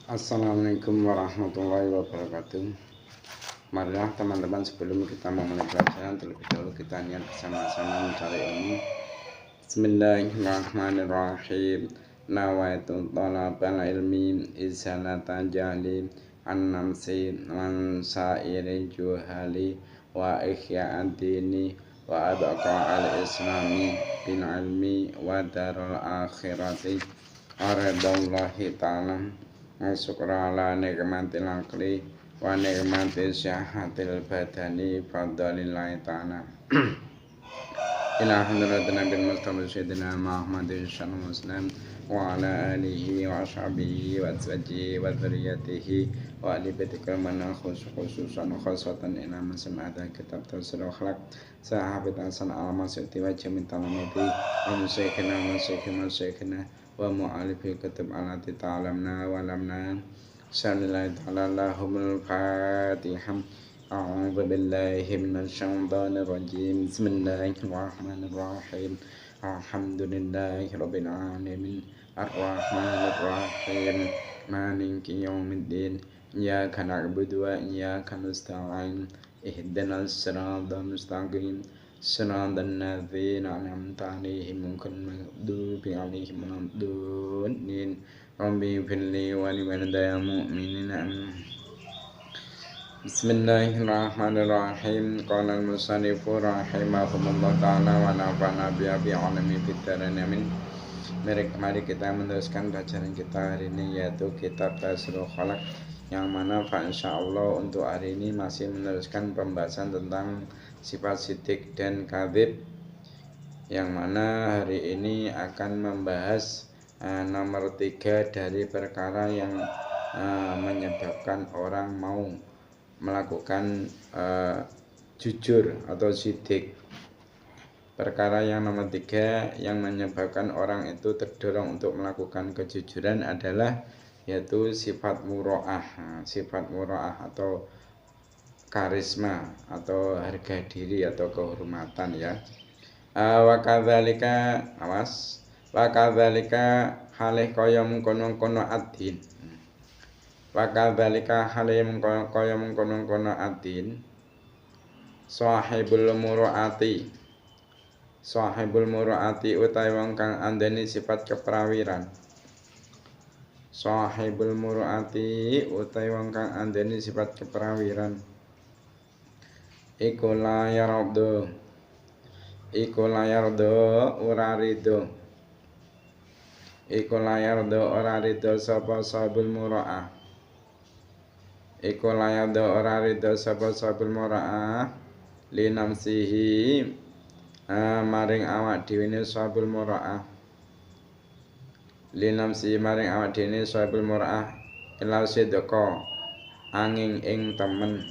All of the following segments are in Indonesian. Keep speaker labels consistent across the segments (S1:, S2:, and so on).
S1: Assalamualaikum warahmatullahi wabarakatuh. Marilah teman-teman, sebelum kita memulai pelajaran, terlebih dahulu kita niat bersama-sama mencari ilmu. Bismillahirrahmanirrahim. Nawaitu thalabal ilmi izalata jahli an-namsi wan sa'iri juhali wa ihya'ad dini wa abqa al-islami bil ilmi wa darul akhirati aridallahi ta'ala wa syukra ala nikmatil aqli wa nikmatil syahatil badani fadlillahi ta'ala ila hadratin nabil mustafa sayyidina Muhammadin sallallahu alaihi wasallam wa ala alihi wa ashabihi wa azwajihi wa dzurriyyatihi wa ali baitikal mana khususan khasatan ila mas'ada kitab tafsir akhlaq sahabat hasan al-masyati wa jamin talamati wa musyikhina wa mu'alifil kitab alati ta'alamna wa lamna sallallahu ta'ala lahumul fatihah. A'udzu billahi minasy syaithanir rajim. Bismillahirrahmanirrahim. Alhamdulillahirabbil alamin. Arrahmanir rahim. Maliki yaumiddin. Iyyaka na'budu wa iyyaka nasta'in. Ihdinas siratal mustaqim. Siratal ladzina an'amta 'alaihim ghairil maghdubi 'alaihim waladdallin. Rabbi firli wa liwalidayya mu'minina. Bismillahirrahmanirrahim. Qala al-musannifu rahimahumullah ta'ala wa nafa'ana bi alami fid dharain amin. Mari kita meneruskan pelajaran kita hari ini, yaitu kitab Tafsirul Khalaq, yang mana insyaallah untuk hari ini masih meneruskan pembahasan tentang sifat sidik dan kadzib, yang mana hari ini akan membahas nomor 3 dari perkara yang menyebabkan orang mau melakukan jujur atau sidik. Perkara yang nomor 3 yang menyebabkan orang itu terdorong untuk melakukan kejujuran adalah yaitu sifat muro'ah. Sifat muro'ah atau karisma atau harga diri atau kehormatan, ya. Wa kadzalika halih kaya mengkono-kono ad-din. Wa kadzalika halih kaya mengkono-kono ad-din. Sahibul muru'ati utawi wong kang andeni sifat keprawiran. Sahibul muru'ati utawi wong kang andeni sifat keprawiran. Iku ora ridho sapa sahibul muru'ah. Iku layardo ora ridho sapa sahibul muru'ah li namsihi maring awak dhewe ne sahibul muru'ah. Li namsihi maring awak dhewe ne sahibul muru'ah ila sidqa angin ing temen.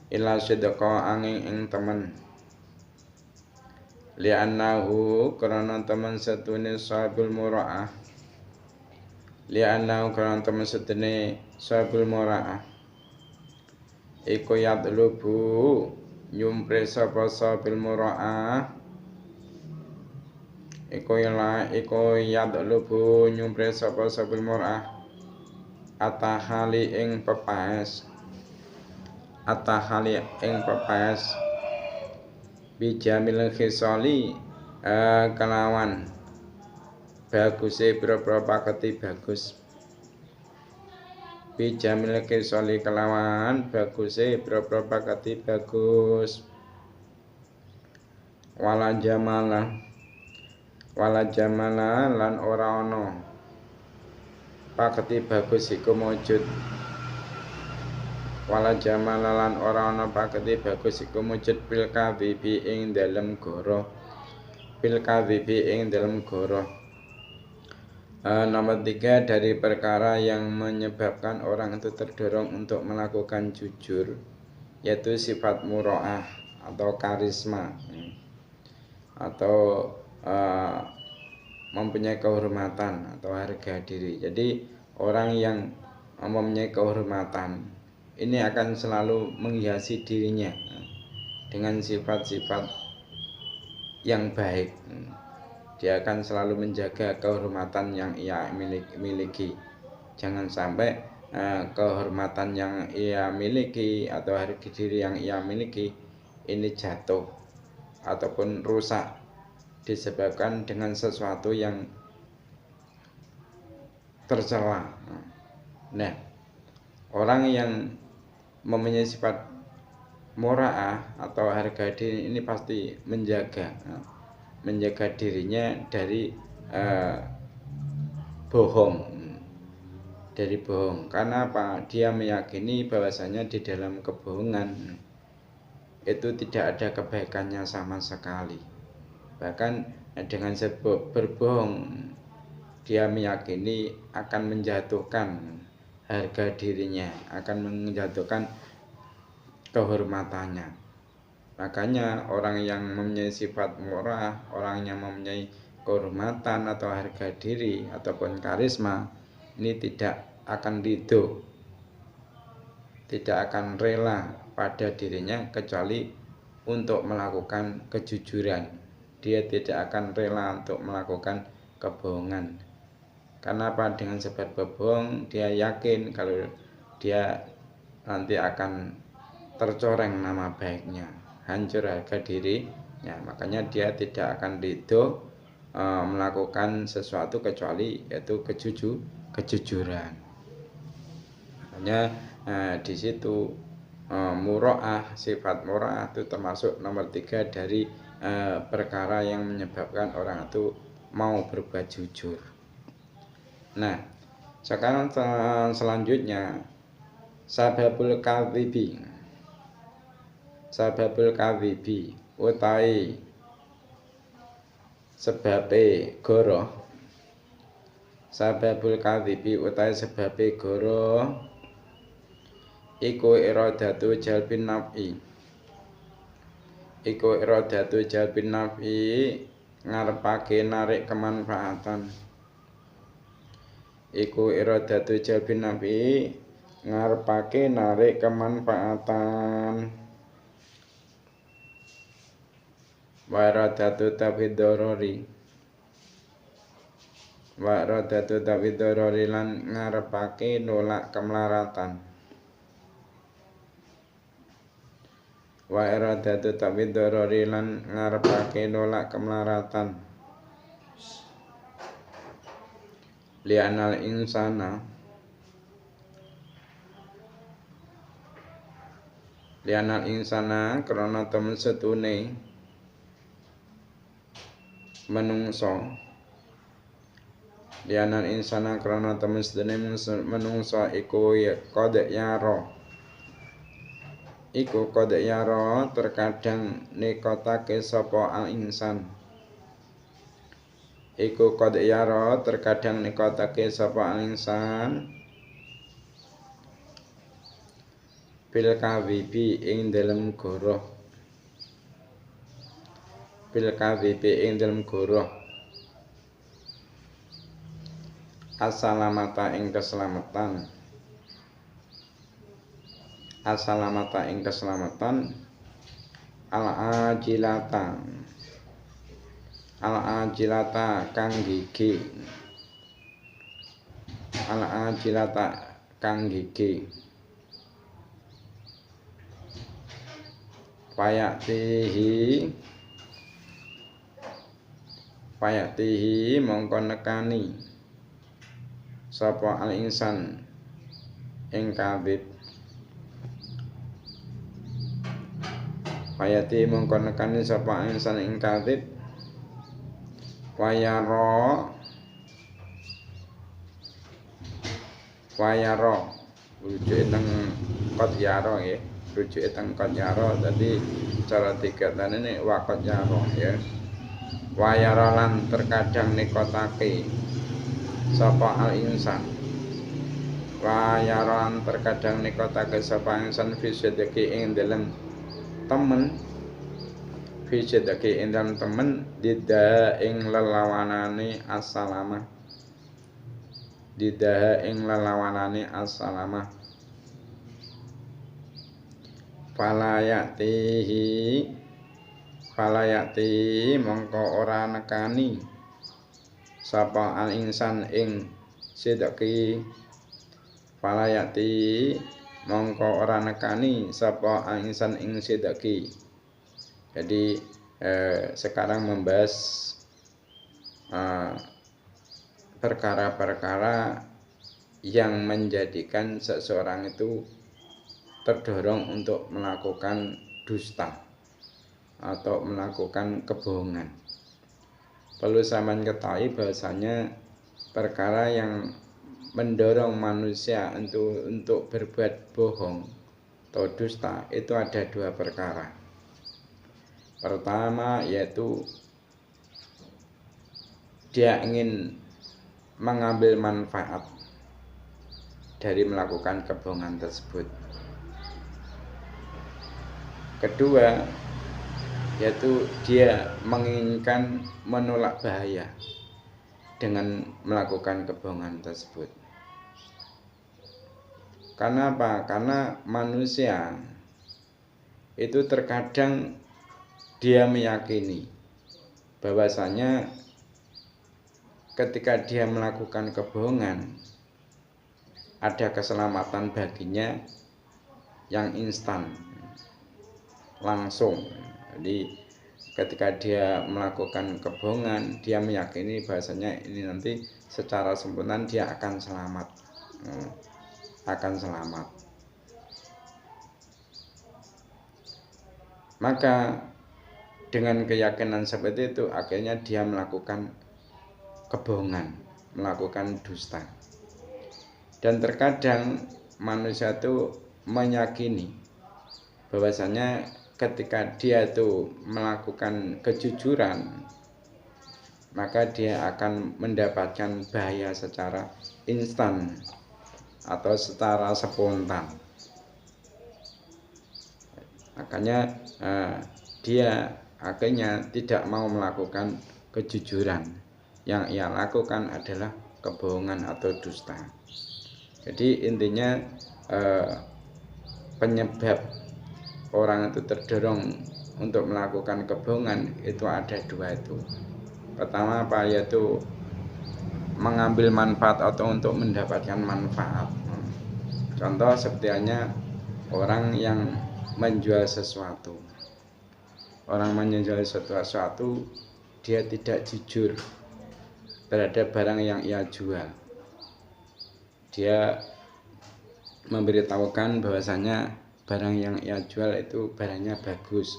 S1: Ila sidqa angin ing temen. Li annahu karana temen setune sahibul muru'ah. Li annahu karana temen setune sahibul muru'ah iku yadlubu nyumpre sapa sahibul muru'ah. Iku yadlubu nyumpre sapa sahibul muru'ah atahali ing pepaes. Bijamil khisali kelawan baguse pira-pira paketi bagus. Bijamil khisali kelawan baguse pira-pira paketi bagus. Wala jamala lan ora ana paketi bagus iku mujud. Wala jamala lan ora ana paketi bagus iku mujud bil kadhibi ing dalem goro. Nomor 3 dari perkara yang menyebabkan orang itu terdorong untuk melakukan jujur, yaitu sifat muro'ah atau karisma atau mempunyai kehormatan atau harga diri. Jadi orang yang mempunyai kehormatan ini akan selalu menghiasi dirinya dengan sifat-sifat yang baik. Dia akan selalu menjaga kehormatan yang ia miliki. Jangan sampai kehormatan yang ia miliki atau harga diri yang ia miliki ini jatuh ataupun rusak disebabkan dengan sesuatu yang tercela. Nah, orang yang mempunyai sifat mura'ah atau harga diri ini pasti menjaga dirinya dari bohong. Karena apa? Dia meyakini bahwasanya di dalam kebohongan itu tidak ada kebaikannya sama sekali. Bahkan dengan sebab berbohong, dia meyakini akan menjatuhkan harga dirinya, akan menjatuhkan kehormatannya. Makanya orang yang mempunyai sifat murah, orang yang mempunyai kehormatan atau harga diri ataupun karisma, ini tidak akan ridho, tidak akan rela pada dirinya kecuali untuk melakukan kejujuran. Dia tidak akan rela untuk melakukan kebohongan. Karena apa? Dengan sebab berbohong, dia yakin kalau dia nanti akan tercoreng nama baiknya, hancur harga diri. Ya, makanya dia tidak akan ridho melakukan sesuatu kecuali yaitu kejujuran. Makanya di situ mura'ah, sifat mura'ah itu termasuk nomor 3 dari perkara yang menyebabkan orang itu mau berbuat jujur. Nah, sekarang selanjutnya sababul kadhibi. Sababul kadhibi utawi sebabe goroh. Sababul kadhibi utawi sebabe goroh iku iradatu jalbin naf'i. Iku iradatu jalbin naf'i, ngarepake narik kemanfaatan. Iku iradatu jalbin naf'i, ngarepake narik kemanfaatan. Wa iradatu tabidorori. Wa iradatu tabidorori lan ngarepake nolak kemelaratan. Wa iradatu tabidorori lan ngarepake nolak kemelaratan. Li'anal insana krana temen setune menungso. Li'anal insana krana temen setune menungso iku qad yara terkadang nekotake sapa al insan. Iku qad yara terkadang nekotake sapa al insan bil kadhibi ing dalem goroh. Bil kadhibi ing dalem goroh assalamata ing keselamatan. Assalamata ing keselamatan al-ajilata kang gigi. Al-ajilata kang gigi. Payatihi mongko nekani sapa al insan ing kadhib. Payati mongko nekani sapa insan ing kadhib. Wayaro rujuke teng qad yaro nggih. Rujuke teng qad yaro dadi cara digatane nek waqad yaro ya. Wayaro lan terkadang nekotake sapa al insan. Wayaro lan terkadang nekotake sapa insan fi sedeki ing dalem temen. Fi sedeki ing dalem temen didah ing lelawanane assalamah. Didah ing lelawanane assalamah. Falayati mongko ora nekani sapa al insan ing sedeki falayati mongko ora nekani sapa ingsan ing sidaki. Jadi sekarang membahas perkara-perkara yang menjadikan seseorang itu terdorong untuk melakukan dusta atau melakukan kebohongan. Perlu sampeyan ketahui bahwasanya perkara yang mendorong manusia untuk berbuat bohong atau dusta itu ada dua perkara. Pertama yaitu dia ingin mengambil manfaat dari melakukan kebohongan tersebut. Kedua yaitu dia menginginkan menolak bahaya dengan melakukan kebohongan tersebut. Karena apa? Karena manusia itu terkadang dia meyakini bahwasanya ketika dia melakukan kebohongan ada keselamatan baginya yang instan, langsung. Jadi ketika dia melakukan kebohongan, dia meyakini bahwasanya ini nanti secara sempurna dia akan selamat. Maka dengan keyakinan seperti itu akhirnya dia melakukan kebohongan, melakukan dusta. Dan terkadang manusia itu meyakini bahwasanya ketika dia itu melakukan kejujuran maka dia akan mendapatkan bahaya secara instan atau secara spontan. Makanya dia akhirnya tidak mau melakukan kejujuran. Yang ia lakukan adalah kebohongan atau dusta. Jadi intinya penyebab orang itu terdorong untuk melakukan kebohongan itu ada dua itu. Pertama apa? Yaitu mengambil manfaat atau untuk mendapatkan manfaat. Contoh seperti halnya orang yang menjual sesuatu. Orang menjual sesuatu, dia tidak jujur terhadap barang yang ia jual. Dia memberitahukan bahwasanya barang yang ia jual itu barangnya bagus,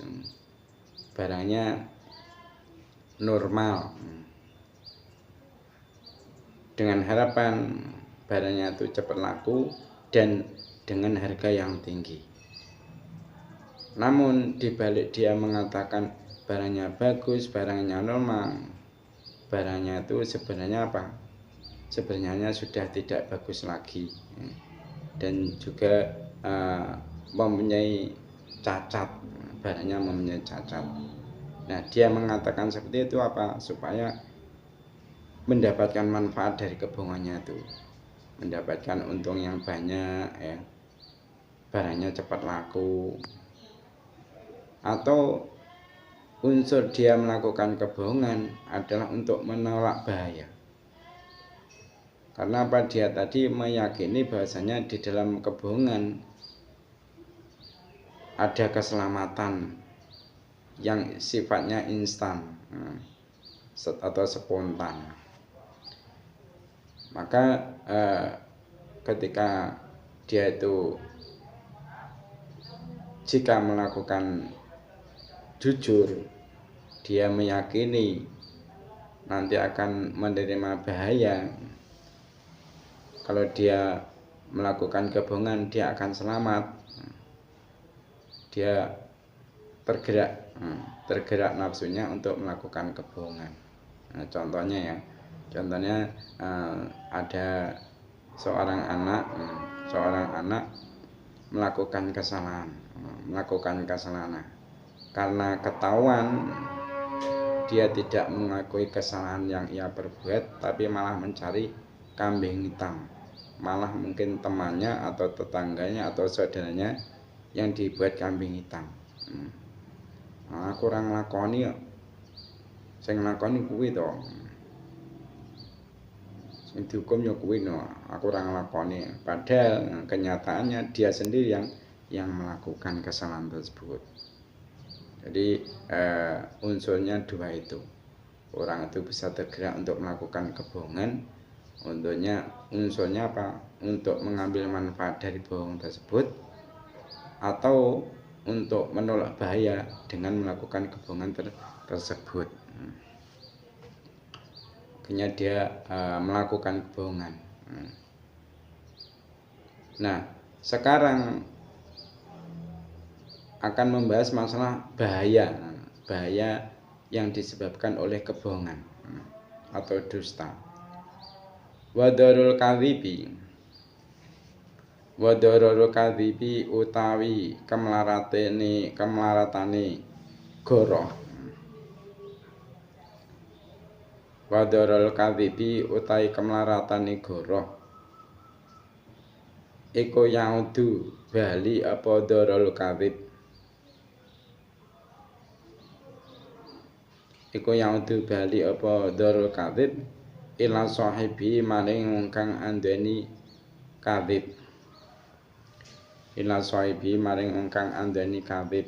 S1: barangnya normal, dengan harapan barangnya itu cepat laku dan dengan harga yang tinggi. Namun dibalik dia mengatakan barangnya bagus, barangnya normal, barangnya itu sebenarnya apa? Sebenarnya sudah tidak bagus lagi dan juga mempunyai cacat, barangnya mempunyai cacat. Nah, dia mengatakan seperti itu apa? Supaya mendapatkan manfaat dari kebohongannya itu, mendapatkan untung yang banyak, ya, barangnya cepat laku. Atau unsur dia melakukan kebohongan adalah untuk menolak bahaya. Karena apa? Dia tadi meyakini bahwasanya di dalam kebohongan ada keselamatan yang sifatnya instan atau spontan. Maka ketika dia itu jika melakukan jujur, dia meyakini nanti akan menerima bahaya. Kalau dia melakukan kebohongan, dia akan selamat. Dia tergerak nafsunya untuk melakukan kebohongan. Nah, contohnya ada seorang anak melakukan kesalahan. Karena ketahuan dia tidak mengakui kesalahan yang ia perbuat, tapi malah mencari kambing hitam, malah mungkin temannya atau tetangganya atau saudaranya yang dibuat kambing hitam. Aku orang lakoni, saya ngelakoni kuwi to. Sing dihukum ya kuwi no, aku ora nglakoni. Padahal kenyataannya dia sendiri yang melakukan kesalahan tersebut. Jadi unsurnya dua itu. Orang itu bisa tergerak untuk melakukan kebohongan. Unsurnya apa? Untuk mengambil manfaat dari bohong tersebut, atau untuk menolak bahaya dengan melakukan kebohongan tersebut. Akhirnya dia melakukan kebohongan. Nah, sekarang akan membahas masalah bahaya yang disebabkan oleh kebohongan atau dusta. Wadarul kadhibi utawi kemlaratane goroh. Wadarul kadhibi utawi kemlaratane goroh iku yaudu bali apa darul kadhib. Iku yaudu bali apa darul kadhib ila sahibi maring wong kang andeni kadhib. Ila sahibi maring wong kang andeni kadhib.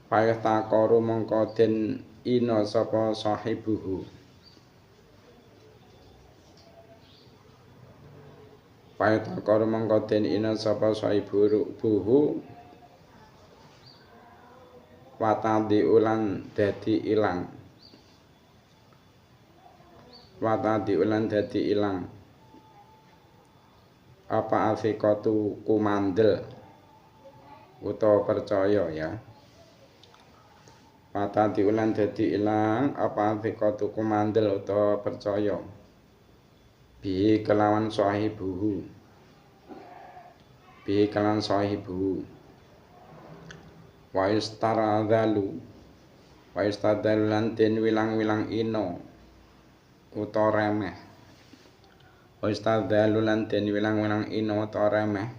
S1: Payah taqaru mongko den ina sapa sahibuhu. Payah taqaru mongko den ina sapa sahibuhu. Watadi ulan dadi ilang. Watadi ulan dadi ilang. Apa afiqatu kumandel utawa percaya ya. Watadi ulan dadi ilang apa afiqatu kumandel utawa percaya. Bihi kelawan sahibuhu. Bihi kelawan sahibuhu. Wa istadzalu lan den wilang-wilang ino utawa remeh. Wa istadzalu lan den wilang-wilang ino utawa remeh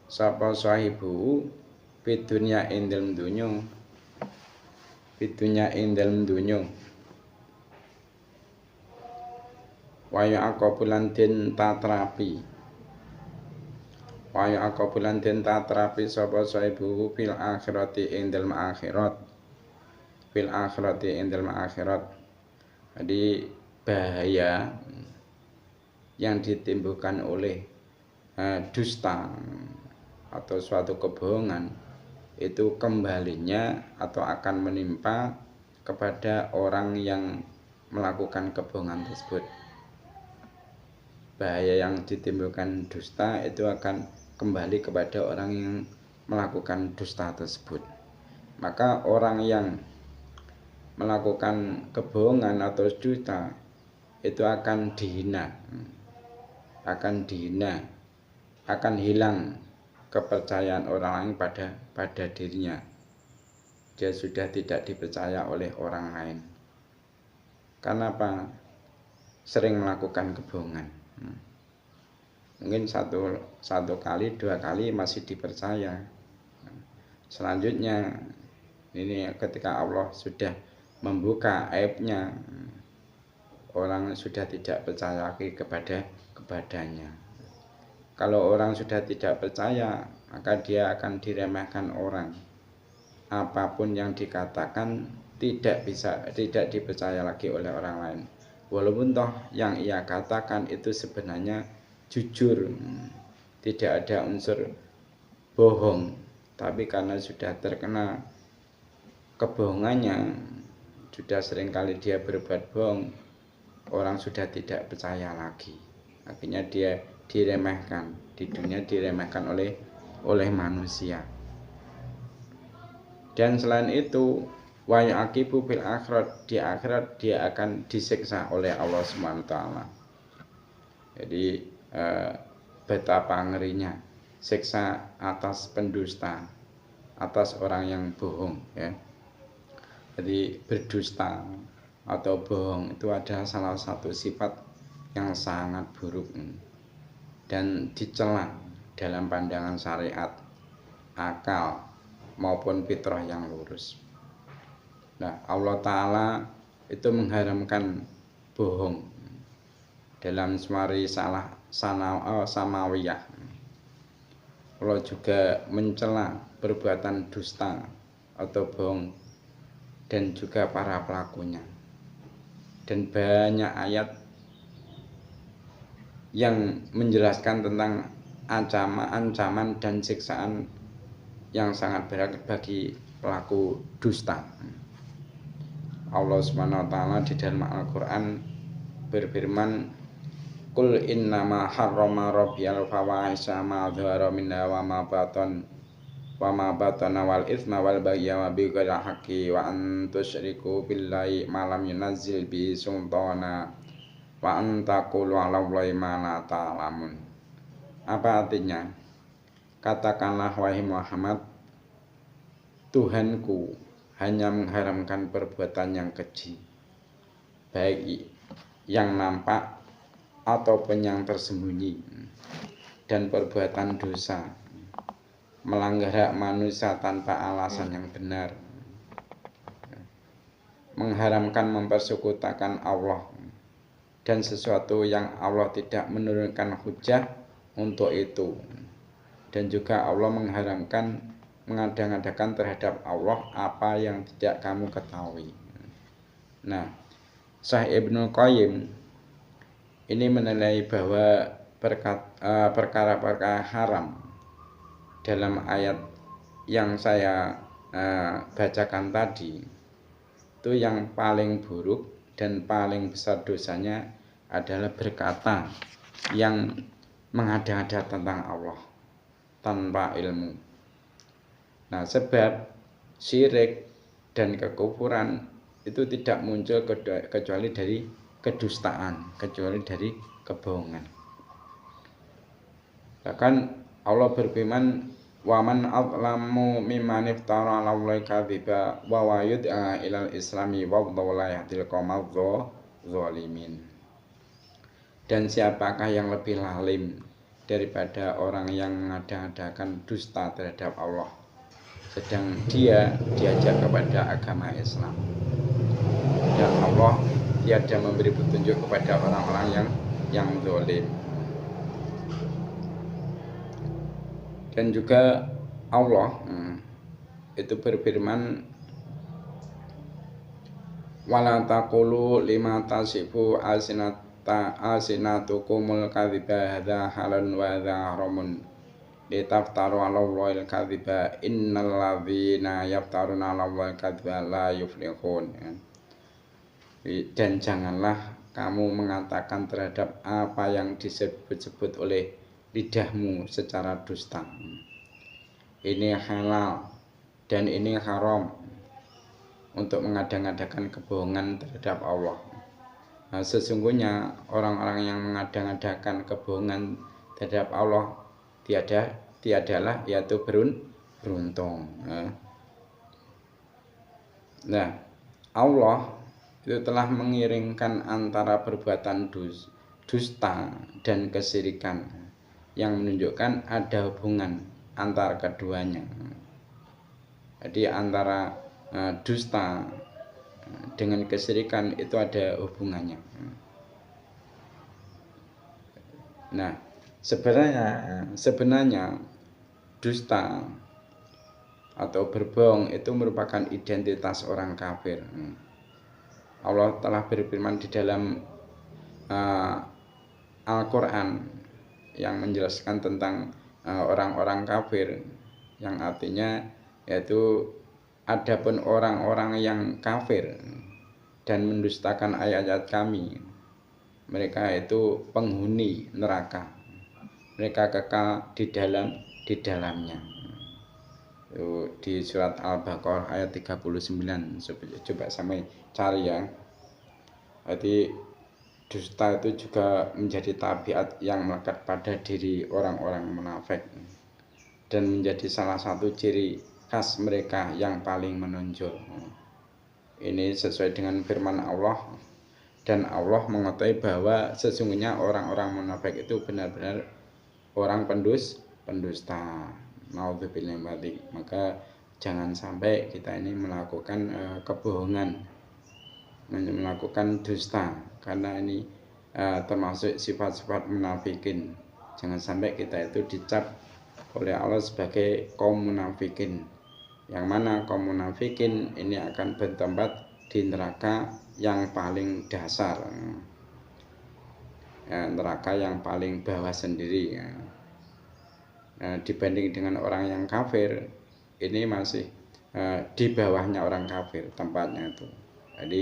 S1: sapa sahibu pidunya ing dalem donya. Pidunya ing dalem donya. Wa yaqabulan den tatrapi. Waya akabulan den tatrapi sapa sahibu fil akhirati ing dalem akhirat. Fil akhirati ing dalem akhirat. Jadi bahaya yang ditimbulkan oleh dusta atau suatu kebohongan itu kembalinya atau akan menimpa kepada orang yang melakukan kebohongan tersebut. Bahaya yang ditimbulkan dusta itu akan kembali kepada orang yang melakukan dusta tersebut. Maka orang yang melakukan kebohongan atau dusta itu akan dihina, akan hilang kepercayaan orang lain pada dirinya. Dia sudah tidak dipercaya oleh orang lain. Karena apa? Sering melakukan kebohongan. Mungkin satu kali, dua kali masih dipercaya. Selanjutnya ini ketika Allah sudah membuka aibnya, orang sudah tidak percaya lagi kepadanya. Kalau orang sudah tidak percaya, maka dia akan diremehkan orang. Apapun yang dikatakan tidak dipercaya lagi oleh orang lain. Walaupun toh yang ia katakan itu sebenarnya jujur, tidak ada unsur bohong, tapi karena sudah terkena kebohongannya, sudah seringkali dia berbuat bohong, orang sudah tidak percaya lagi. Akhirnya dia diremehkan di dunia, diremehkan oleh manusia. Dan selain itu, wa yaqibu fil akhirat, di akhirat dia akan disiksa oleh Allah SWT. Jadi betapa ngerinya siksa atas pendusta, atas orang yang bohong ya. Jadi berdusta atau bohong itu adalah salah satu sifat yang sangat buruk dan dicela dalam pandangan syariat, akal maupun fitrah yang lurus. Nah, Allah Ta'ala itu mengharamkan bohong dalam semari samawiyah. Allah juga mencela perbuatan dusta atau bohong dan juga para pelakunya. Dan banyak ayat yang menjelaskan tentang ancaman dan siksaan yang sangat berat bagi pelaku dusta. Allah Subhanahu wa taala di dalam Al-Qur'an berfirman, "Qul innama harrama rabbiyal fawahisha ma dzahara minha wa ma batana wal itsma wal baghya wa bighairi haqqi wa an tusyriku billahi ma lam yunazzil bi sultana wa an taqulu 'ala Allahi ma la ta'lamun." Apa artinya? Katakanlah wahai Muhammad, Tuhanku hanya mengharamkan perbuatan yang keji, baik yang nampak ataupun yang tersembunyi, dan perbuatan dosa, melanggar hak manusia tanpa alasan yang benar, mengharamkan mempersekutukan Allah, dan sesuatu yang Allah tidak menurunkan hujah untuk itu, dan juga Allah mengharamkan mengada-ngadakan terhadap Allah apa yang tidak kamu ketahui. Nah, Syekh Ibnu Qayyim ini menilai bahwa perkara-perkara haram dalam ayat yang saya bacakan tadi itu yang paling buruk dan paling besar dosanya adalah berkata yang mengada-ngada tentang Allah tanpa ilmu. Nah, sebab syirik dan kekufuran itu tidak muncul kecuali dari kedustaan, kecuali dari kebohongan. Bahkan Allah berfirman, "Wa man adzlamu mimman iftara 'ala Allahi kadziba wa yud'a ilal islami wa la yahdil qaumadz zalimin." Dan siapakah yang lebih lalim daripada orang yang mengada-ngadakan dusta terhadap Allah, sedang dia diajak kepada agama Islam, dan Allah tiada memberi petunjuk kepada orang-orang yang zalim. Dan juga Allah itu berfirman, "Wala taqulu lima tasifu asinatukumul kadziba hadza halun wa hadza haramun litaftaru 'ala Allahil kadziba innal ladzina yaftaruna 'ala Allahil kadziba la yuflihun." Dan janganlah kamu mengatakan terhadap apa yang disebut-sebut oleh lidahmu secara dusta, ini halal dan ini haram, untuk mengada-ngadakan kebohongan terhadap Allah. Nah, sesungguhnya orang-orang yang mengada-ngadakan kebohongan terhadap Allah tiadalah yaitu beruntung. Nah, Allah itu telah mengiringkan antara perbuatan dusta dan kesyirikan yang menunjukkan ada hubungan antara keduanya. Jadi antara dusta dengan kesyirikan itu ada hubungannya. Nah, sebenarnya dusta atau berbohong itu merupakan identitas orang kafir. Allah telah berfirman di dalam Al-Quran yang menjelaskan tentang orang-orang kafir, yang artinya yaitu adapun orang-orang yang kafir dan mendustakan ayat-ayat kami, mereka itu penghuni neraka, mereka kekal di dalamnya. Itu di surat Al-Baqarah ayat 39. Coba sampai cari ya. Jadi dusta itu juga menjadi tabiat yang melekat pada diri orang-orang munafik dan menjadi salah satu ciri khas mereka yang paling menonjol. Ini sesuai dengan firman Allah, dan Allah mengetahui bahwa sesungguhnya orang-orang munafik itu benar-benar orang pendusta. Naudzubillah. Maka jangan sampai kita ini melakukan kebohongan. melakukan dusta, karena ini termasuk sifat-sifat munafikin. Jangan sampai kita itu dicap oleh Allah sebagai kaum munafikin, yang mana kaum munafikin ini akan bertempat di neraka yang paling dasar, neraka yang paling bawah sendiri. Dibanding dengan orang yang kafir, ini masih di bawahnya orang kafir tempatnya itu. Jadi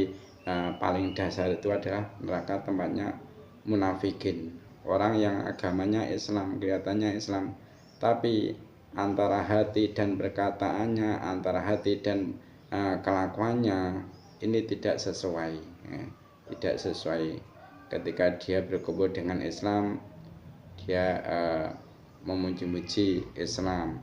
S1: paling dasar itu adalah neraka tempatnya munafikin, orang yang agamanya Islam, kelihatannya Islam, tapi antara hati dan perkataannya, antara hati dan kelakuannya ini tidak sesuai, tidak sesuai. Ketika dia berkumpul dengan Islam, dia memuji-muji Islam.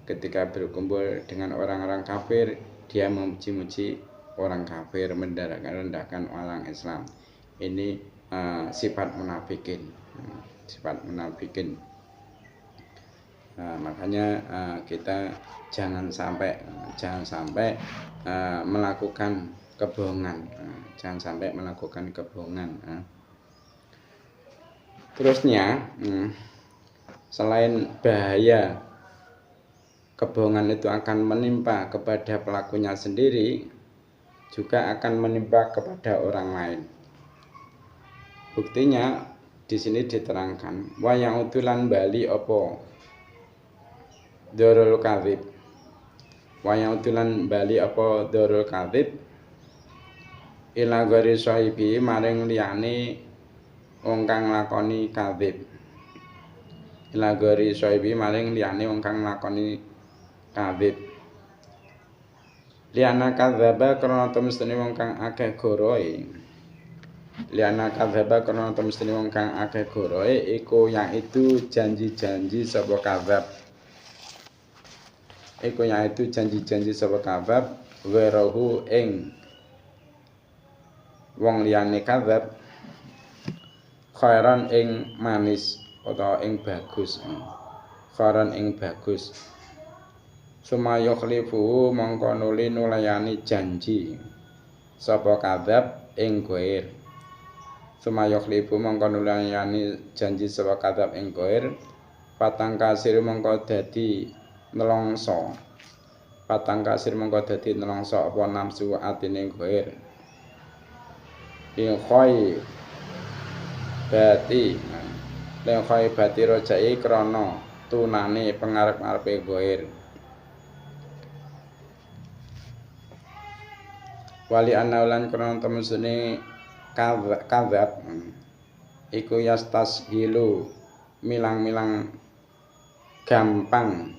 S1: Ketika berkumpul dengan orang-orang kafir, dia memuji-muji orang kafir, merendahkan orang Islam. Ini sifat munafikin, sifat munafikin. Makanya kita jangan sampai melakukan kebohongan, jangan sampai melakukan kebohongan. Terusnya, selain bahaya kebohongan itu akan menimpa kepada pelakunya sendiri, juga akan menimpa kepada orang lain. Buktinya di sini diterangkan, wa yang utulan bali opo dorul kadzib, wa yang utulan bali opo dorul kadzib ila gori sohibi maring liyane wong kang lakoni kadzib, ila gori sohibi maring liyane wong kang lakoni kadzib. Liana kadzaba karena temestune wong kang akeh goroe, liana kadzaba karena temestune wong kang akeh goroe iku yaitu janji-janji sapa kadzab, iku yaitu janji-janji sapa kadzab werahu ing wong liyane kadzab khairan ing manis utawa ing bagus, khairan ing bagus. Sumaya khlifu mongko nuli nulayani janji sapa kadzab ing goir, sumaya khlifu mongko nulayani janji sapa kadzab ing goir. Patang kasir mongko dadi nelongso, patang kasir mongko dadi nelongso apa nafsu atine goir. Khoi bati rojai krana tunane pengarep-arepe goir. Wali anaulan krana temesune kadzab iku yastashilu milang-milang gampang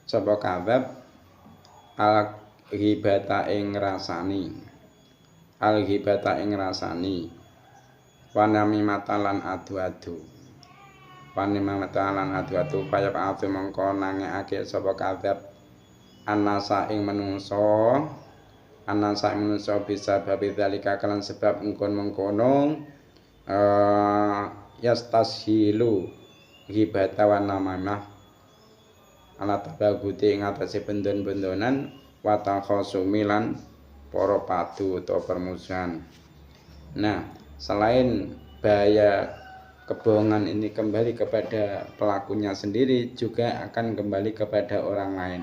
S1: sapa kadzab al ghibata ing ngrasani, al ghibata ing ngrasani wanami matalan adu-adu, wanami matalan adu-adu kaya paatu mongko nangekake sapa kadzab anasa ing menungso, anasa ing menungso bisa babi dalika kalan sebab mengkono yastashilu ghibata wanamamah ala tabaguti ing atase bendon-bendonan wata khosumilan para padu atau permusuhan. Nah, selain bahaya kebohongan ini kembali kepada pelakunya sendiri, juga akan kembali kepada orang lain.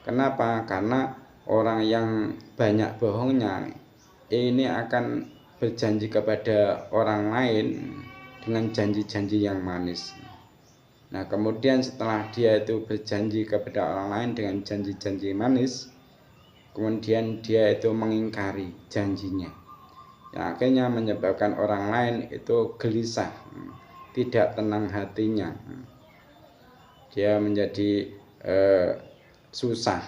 S1: Kenapa? Karena orang yang banyak bohongnya ini akan berjanji kepada orang lain dengan janji-janji yang manis. Nah, kemudian setelah dia itu berjanji kepada orang lain dengan janji-janji manis, kemudian dia itu mengingkari janjinya, yang akhirnya menyebabkan orang lain itu gelisah, tidak tenang hatinya, dia menjadi susah.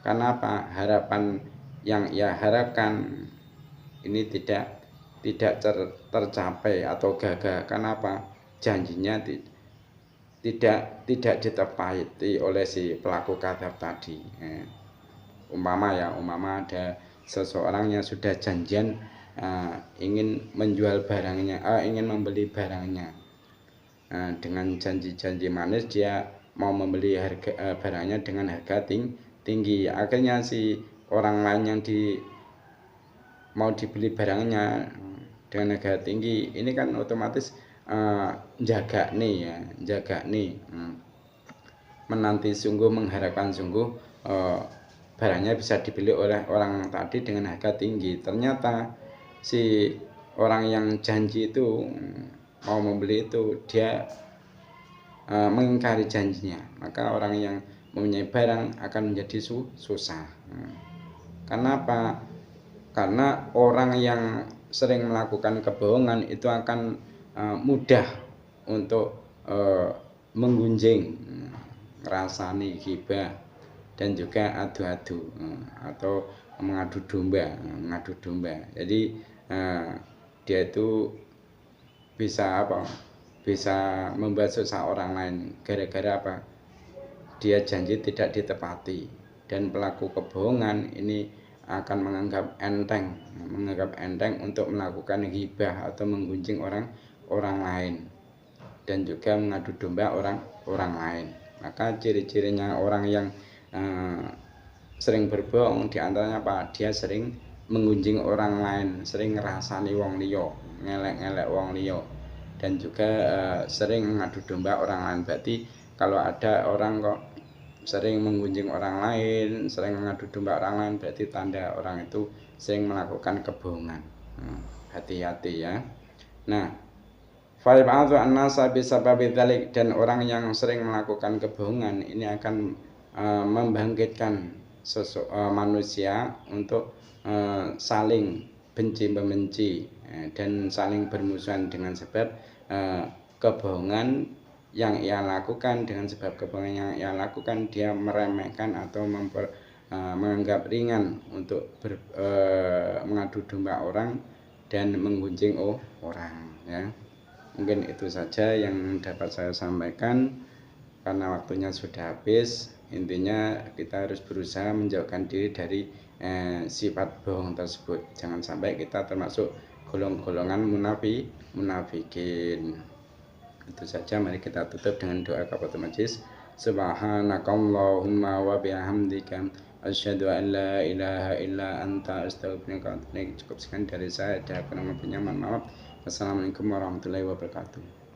S1: Karena apa? Harapan yang ia harapkan ini tidak tercapai atau gagal. Kenapa? Janjinya tidak ditepati oleh si pelaku kadzab tadi. Umpama ada seseorang yang sudah janjian ingin menjual barangnya, ingin membeli barangnya, dengan janji-janji manis dia mau membeli barangnya dengan harga tinggi. Akhirnya si orang lain yang mau dibeli barangnya dengan harga tinggi, ini kan otomatis jaga nih, menanti sungguh, mengharapkan sungguh barangnya bisa dibeli oleh orang tadi dengan harga tinggi. Ternyata si orang yang janji itu mau membeli itu dia mengingkari janjinya, maka orang yang mempunyai barang akan menjadi susah. Karena apa? Karena orang yang sering melakukan kebohongan itu akan mudah untuk menggunjing, ngerasani ghibah, dan juga adu-adu atau mengadu domba. Jadi dia itu bisa membuat susah orang lain gara-gara apa? Dia janji tidak ditepati, dan pelaku kebohongan ini akan menganggap enteng untuk melakukan ghibah atau menggunjing orang lain dan juga mengadu domba orang lain. Maka ciri-cirinya orang yang sering berbohong diantaranya apa? Dia sering menggunjing orang lain, sering ngerasani wong liya, ngelek-ngelek wong liya, dan juga sering mengadu domba orang lain. Berarti kalau ada orang kok sering menggunjing orang lain, sering mengadu domba orang lain, berarti tanda orang itu sering melakukan kebohongan. Hati-hati ya. Nah, fa'ib'adhu an-nasa bisababi dzalik, dan orang yang sering melakukan kebohongan ini akan membangkitkan manusia untuk saling benci-membenci dan saling bermusuhan dengan sebab kebohongan yang ia lakukan. Dengan sebab kebohongan yang ia lakukan, dia meremehkan atau menganggap ringan untuk mengadu domba orang dan menggunjing orang ya. Mungkin itu saja yang dapat saya sampaikan karena waktunya sudah habis. Intinya kita harus berusaha menjauhkan diri dari sifat bohong tersebut. Jangan sampai kita termasuk golongan munafikin. Itu saja, mari kita tutup dengan doa kafaratul majlis. Subhanakallahumma wa bihamdika asyhadu an la ilaha illa anta astaghfiruka wa atubu ilaik. Cukup sekian dari saya. Ada kurang lebihnya mohon maaf. Wassalamualaikum warahmatullahi wabarakatuh.